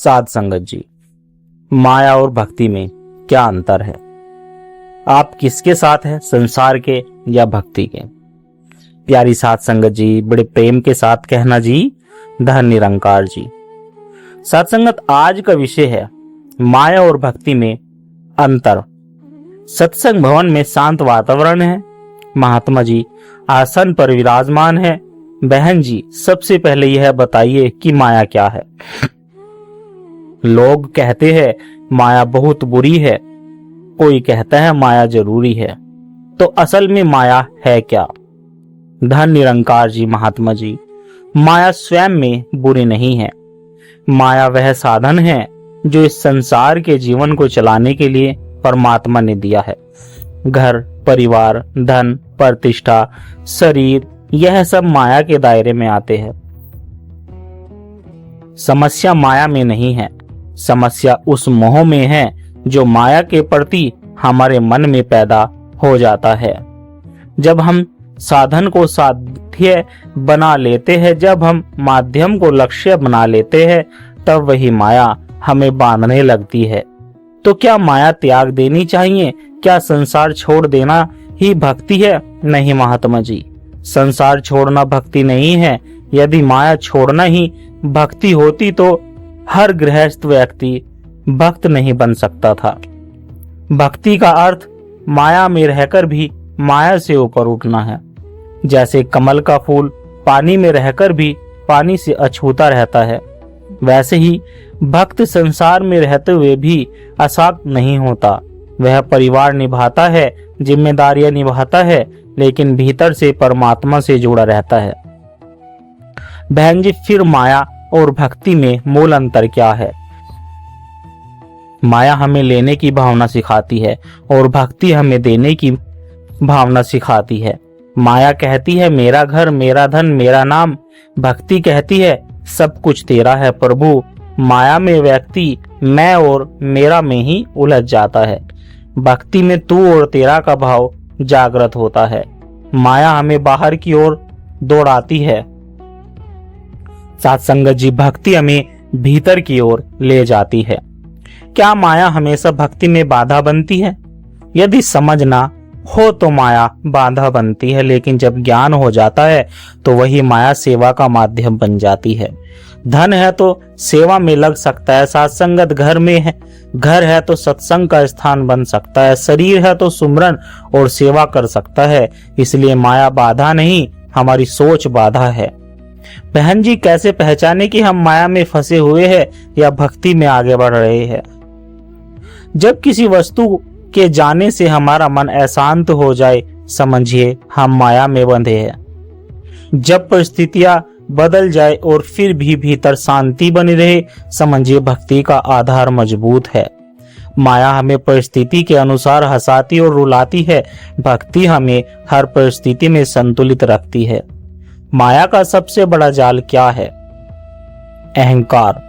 साध संगत जी, माया और भक्ति में क्या अंतर है? आप किसके साथ हैं, संसार के या भक्ति के? प्यारी साध संगत जी, बड़े प्रेम के साथ कहना जी, धन निरंकार जी। साध संगत, आज का विषय है माया और भक्ति में अंतर। सत्संग भवन में शांत वातावरण है, महात्मा जी आसन पर विराजमान है। बहन जी, सबसे पहले यह बताइए कि माया क्या है? लोग कहते हैं माया बहुत बुरी है, कोई कहता है माया जरूरी है, तो असल में माया है क्या? धन निरंकार जी, महात्मा जी, माया स्वयं में बुरी नहीं है। माया वह साधन है जो इस संसार के जीवन को चलाने के लिए परमात्मा ने दिया है। घर, परिवार, धन, प्रतिष्ठा, शरीर, यह सब माया के दायरे में आते हैं। समस्या माया में नहीं है, समस्या उस मोह में है जो माया के प्रति हमारे मन में पैदा हो जाता है। जब हम साधन को साध्य बना लेते हैं, जब हम माध्यम को लक्ष्य बना लेते हैं, तब वही माया हमें बांधने लगती है। तो क्या माया त्याग देनी चाहिए? क्या संसार छोड़ देना ही भक्ति है? नहीं महात्मा जी, संसार छोड़ना भक्ति नहीं है। यदि माया छोड़ना ही भक्ति होती तो हर गृहस्थ व्यक्ति भक्त नहीं बन सकता था। भक्ति का अर्थ माया में रहकर भी माया से ऊपर उठना है। जैसे कमल का फूल पानी में रहकर भी पानी से अछूता रहता है, वैसे ही भक्त संसार में रहते हुए भी अशांत नहीं होता। वह परिवार निभाता है, जिम्मेदारियां निभाता है, लेकिन भीतर से परमात्मा से जुड़ा रहता है। बहन जी, फिर माया और भक्ति में मूल अंतर क्या है? माया हमें लेने की भावना सिखाती है और भक्ति हमें देने की भावना सिखाती है। माया कहती है मेरा घर, मेरा धन, मेरा नाम। भक्ति कहती है सब कुछ तेरा है प्रभु। माया में व्यक्ति मैं और मेरा में ही उलझ जाता है। भक्ति में तू और तेरा का भाव जागृत होता है। माया हमें बाहर की ओर दौड़ाती है। साथ संगत जी, भक्ति हमें भीतर की ओर ले जाती है। क्या माया हमेशा भक्ति में बाधा बनती है? यदि समझना हो तो माया बाधा बनती है, लेकिन जब ज्ञान हो जाता है तो वही माया सेवा का माध्यम बन जाती है। धन है तो सेवा में लग सकता है, सत्संगत घर में है, घर है तो सत्संग का स्थान बन सकता है, शरीर है तो सुमरन और सेवा कर सकता है। इसलिए माया बाधा नहीं, हमारी सोच बाधा है। बहन जी, कैसे पहचाने कि हम माया में फंसे हुए हैं या भक्ति में आगे बढ़ रहे हैं? जब किसी वस्तु के जाने से हमारा मन अशांत हो जाए, समझिए हम माया में बंधे हैं। जब परिस्थितियां बदल जाए और फिर भी भीतर शांति बनी रहे, समझिए भक्ति का आधार मजबूत है। माया हमें परिस्थिति के अनुसार हंसाती और रुलाती है, भक्ति हमें हर परिस्थिति में संतुलित रखती है। माया का सबसे बड़ा जाल क्या है? अहंकार।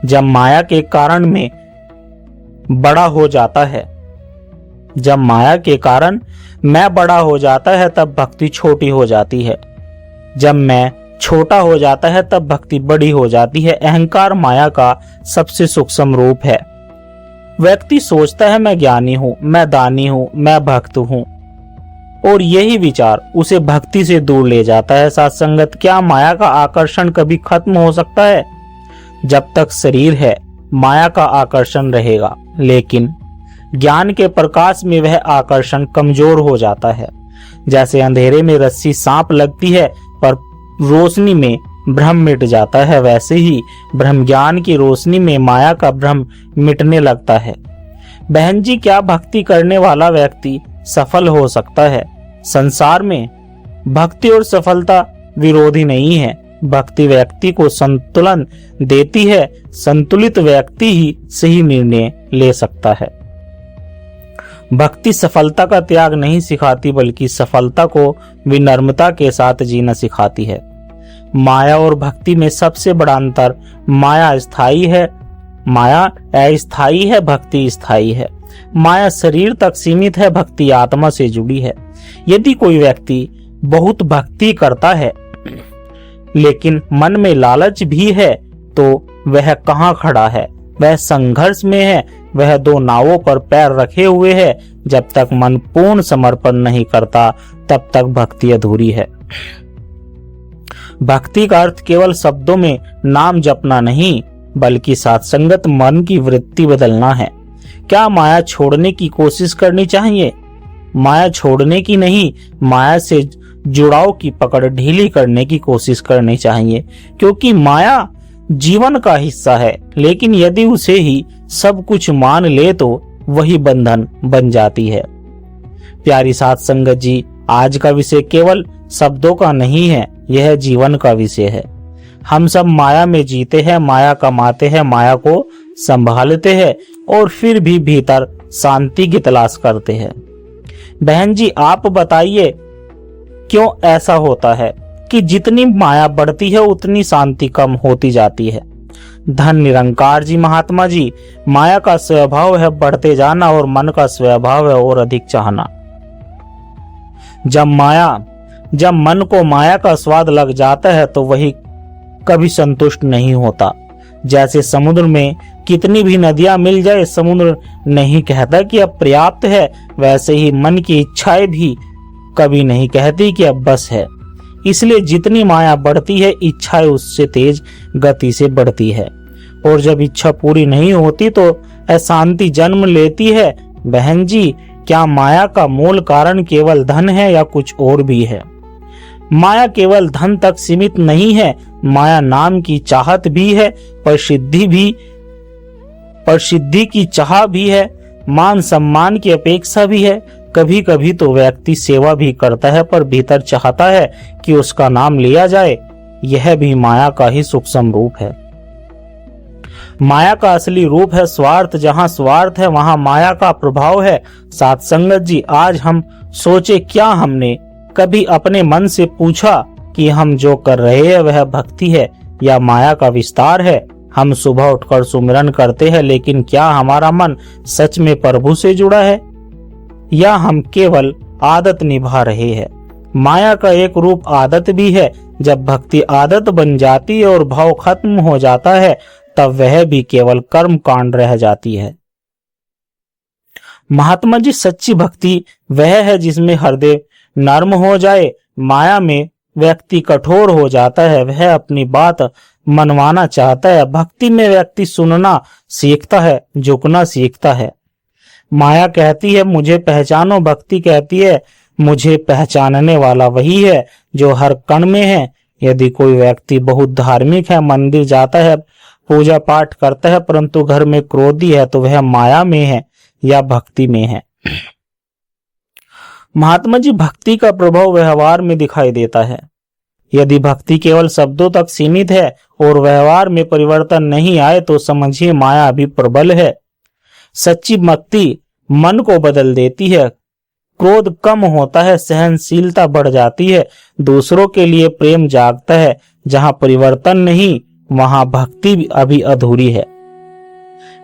जब माया के कारण में बड़ा हो जाता है, जब माया के कारण मैं बड़ा हो जाता है, तब भक्ति छोटी हो जाती है। जब मैं छोटा हो जाता है, तब भक्ति बड़ी हो जाती है। अहंकार माया का सबसे सूक्ष्म रूप है। व्यक्ति सोचता है मैं ज्ञानी हूं, मैं दानी हूं, मैं भक्त हूं, और यही विचार उसे भक्ति से दूर ले जाता है। साथ संगत, क्या माया का आकर्षण कभी खत्म हो सकता है? जब तक शरीर है माया का आकर्षण रहेगा, लेकिन ज्ञान के प्रकाश में वह आकर्षण कमजोर हो जाता है। जैसे अंधेरे में रस्सी सांप लगती है पर रोशनी में भ्रम मिट जाता है, वैसे ही ब्रह्म ज्ञान की रोशनी में माया का भ्रम मिटने लगता है। बहन जी, क्या भक्ति करने वाला व्यक्ति सफल हो सकता है? संसार में भक्ति और सफलता विरोधी नहीं है। भक्ति व्यक्ति को संतुलन देती है, संतुलित व्यक्ति ही सही निर्णय ले सकता है। भक्ति सफलता का त्याग नहीं सिखाती, बल्कि सफलता को विनम्रता के साथ जीना सिखाती है। माया और भक्ति में सबसे बड़ा अंतर, माया स्थायी है, माया अस्थायी है, भक्ति स्थायी है। माया शरीर तक सीमित है, भक्ति आत्मा से जुड़ी है। यदि कोई व्यक्ति बहुत भक्ति करता है लेकिन मन में लालच भी है, तो वह कहाँ खड़ा है, वह संघर्ष में है, वह दो नावों पर पैर रखे हुए है। जब तक मन पूर्ण समर्पण नहीं करता तब तक भक्ति अधूरी है। भक्ति का अर्थ केवल शब्दों में नाम जपना नहीं, बल्कि सत्संगत मन की वृत्ति बदलना है। क्या माया छोड़ने की कोशिश करनी चाहिए? माया छोड़ने की नहीं, माया से जुड़ाव की पकड़ ढीली करने की कोशिश करनी चाहिए, क्योंकि माया जीवन का हिस्सा है, लेकिन यदि उसे ही सब कुछ मान ले तो वही बंधन बन जाती है। प्यारी साथ संगत जी, आज का विषय केवल शब्दों का नहीं है, यह जीवन का विषय है। हम सब माया में जीते हैं, माया कमाते हैं, माया को संभालते हैं और फिर भी भीतर शांति की तलाश करते हैं। बहन जी, आप बताइए क्यों ऐसा होता है कि जितनी माया बढ़ती है उतनी शांति कम होती जाती है? धन निरंकार जी, महात्मा जी, माया का स्वभाव है बढ़ते जाना और मन का स्वभाव है और अधिक चाहना। जब मन को माया का स्वाद लग जाता है तो वही कभी संतुष्ट नहीं होता। जैसे समुद्र में कितनी भी नदियां मिल जाए, समुद्र नहीं कहता कि अब पर्याप्त है, वैसे ही मन की इच्छाएं भी कभी नहीं कहती कि अब बस है। इसलिए जितनी माया बढ़ती है, इच्छाएं उससे तेज गति से बढ़ती है, और जब इच्छा पूरी नहीं होती तो अशांति जन्म लेती है। बहन जी, क्या माया का मूल कारण केवल धन है या कुछ और भी है? माया केवल धन तक सीमित नहीं है, माया नाम की चाहत भी है, प्रसिद्धि की चाह भी है, मान सम्मान की अपेक्षा भी है। कभी कभी तो व्यक्ति सेवा भी करता है पर भीतर चाहता है कि उसका नाम लिया जाए। यह भी माया का ही सूक्ष्म रूप है। माया का असली रूप है स्वार्थ। जहां स्वार्थ है वहां माया का प्रभाव है। साथ संगत जी, आज हम सोचे, क्या हमने कभी अपने मन से पूछा कि हम जो कर रहे हैं वह भक्ति है या माया का विस्तार है? हम सुबह उठकर सुमिरन करते हैं, लेकिन क्या हमारा मन सच में प्रभु से जुड़ा है या हम केवल आदत निभा रहे हैं? माया का एक रूप आदत भी है। जब भक्ति आदत बन जाती है और भाव खत्म हो जाता है, तब वह भी केवल कर्म कांड रह जाती है। महात्मा जी, सच्ची भक्ति वह है जिसमें हृदय नर्म हो जाए। माया में व्यक्ति कठोर हो जाता है, वह अपनी बात मनवाना चाहता है। भक्ति में व्यक्ति सुनना सीखता है, झुकना सीखता है। माया कहती है मुझे पहचानो, भक्ति कहती है मुझे पहचानने वाला वही है जो हर कण में है। यदि कोई व्यक्ति बहुत धार्मिक है, मंदिर जाता है, पूजा पाठ करता है, परंतु घर में क्रोधी है, तो वह माया में है या भक्ति में है? महात्मा जी, भक्ति का प्रभाव व्यवहार में दिखाई देता है। यदि भक्ति केवल शब्दों तक सीमित है और व्यवहार में परिवर्तन नहीं आए तो समझिए माया अभी प्रबल है। सच्ची भक्ति मन को बदल देती है, क्रोध कम होता है, सहनशीलता बढ़ जाती है, दूसरों के लिए प्रेम जागता है। जहां परिवर्तन नहीं वहां भक्ति भी अभी अधूरी है।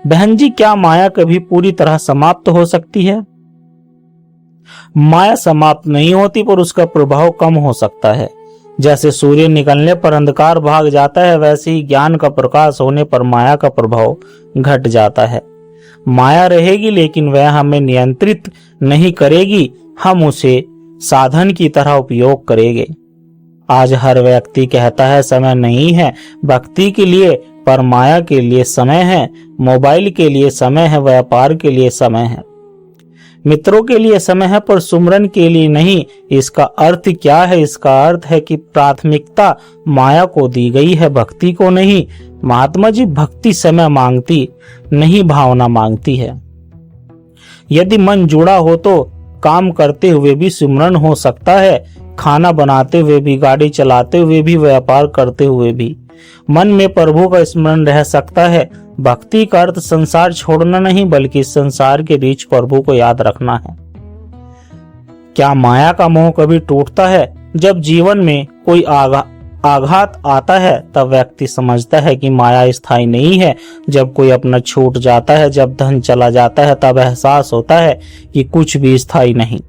बहन जी, क्या माया कभी पूरी तरह समाप्त हो सकती है? माया समाप्त नहीं होती, पर उसका प्रभाव कम हो सकता है। जैसे सूर्य निकलने पर अंधकार भाग जाता है, वैसे ही ज्ञान का प्रकाश होने पर माया का प्रभाव घट जाता है। माया रहेगी, लेकिन वह हमें नियंत्रित नहीं करेगी, हम उसे साधन की तरह उपयोग करेंगे। आज हर व्यक्ति कहता है समय नहीं है भक्ति के लिए, पर माया के लिए समय है, मोबाइल के लिए समय है, व्यापार के लिए समय है, मित्रों के लिए समय है, पर सुमरन के लिए नहीं। इसका अर्थ क्या है? इसका अर्थ है कि प्राथमिकता माया को दी गई है, भक्ति को नहीं। महात्मा जी, भक्ति समय मांगती नहीं, भावना मांगती है। यदि मन जुड़ा हो तो काम करते हुए भी सुमरन हो सकता है, खाना बनाते हुए भी, गाड़ी चलाते हुए भी, व्यापार करते हुए भी मन में प्रभु का स्मरण रह सकता है। भक्ति का अर्थ संसार छोड़ना नहीं, बल्कि संसार के बीच प्रभु को याद रखना है। क्या माया का मोह कभी टूटता है? जब जीवन में कोई आघात आता है तब व्यक्ति समझता है कि माया स्थायी नहीं है। जब कोई अपना छूट जाता है, जब धन चला जाता है, तब एहसास होता है कि कुछ भी स्थायी नहीं।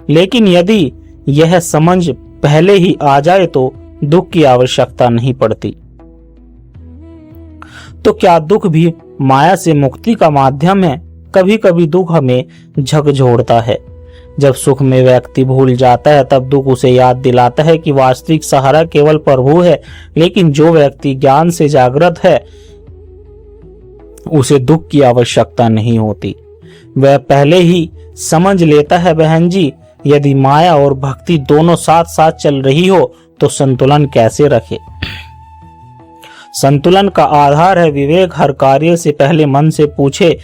लेकिन यदि यह समझ पहले ही आ जाए तो दुख की आवश्यकता नहीं पड़ती। तो क्या दुख भी माया से मुक्ति का माध्यम है? कभी कभी दुख हमें झकझोरता है। जब सुख में व्यक्ति भूल जाता है तब दुख उसे याद दिलाता है कि वास्तविक सहारा केवल प्रभु है। लेकिन जो व्यक्ति ज्ञान से जागृत है उसे दुख की आवश्यकता नहीं होती। वह पहले ही समझ लेता है, बहन जी, यदि माया और भक्ति दोनों साथ साथ चल रही हो तो संतुलन कैसे रखे। संतुलन का आधार है विवेक। हर कार्य से पहले मन से पूछे,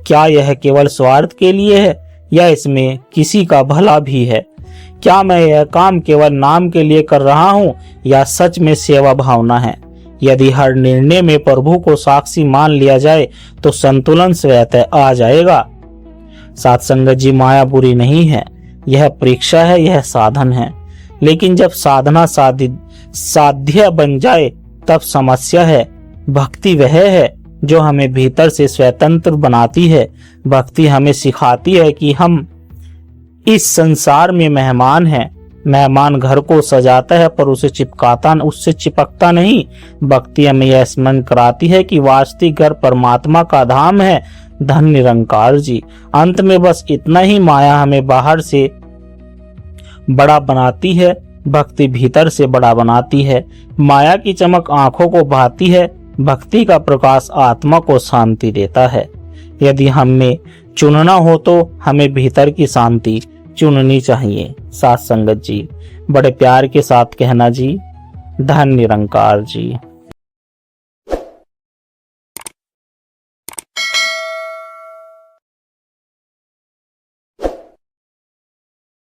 क्या यह केवल स्वार्थ के लिए है या इसमें किसी का भला भी है? क्या मैं यह काम केवल नाम के लिए कर रहा हूं या सच में सेवा भावना है? यदि हर निर्णय में प्रभु को साक्षी मान लिया जाए तो संतुलन स्वतः आ जाएगा। साथ संगत जी, माया बुरी नहीं है, यह परीक्षा है, यह साधन है। लेकिन जब साधना साध्य बन जाए तब समस्या है। भक्ति वह है जो हमें भीतर से स्वतंत्र बनाती है। भक्ति हमें सिखाती है कि हम इस संसार में मेहमान हैं। मेहमान घर को सजाता है पर उससे चिपकता नहीं। भक्ति हमें यह स्मरण कराती है कि वास्तविक घर परमात्मा का धाम है। धन निरंकार जी। अंत में बस इतना ही, माया हमें बाहर से बड़ा बनाती है, भक्ति भीतर से बड़ा बनाती है। माया की चमक आंखों को भाती है, भक्ति का प्रकाश आत्मा को शांति देता है। यदि हमें चुनना हो तो हमें भीतर की शांति चुननी चाहिए। साथ संगत जी, बड़े प्यार के साथ कहना जी, धन निरंकार जी।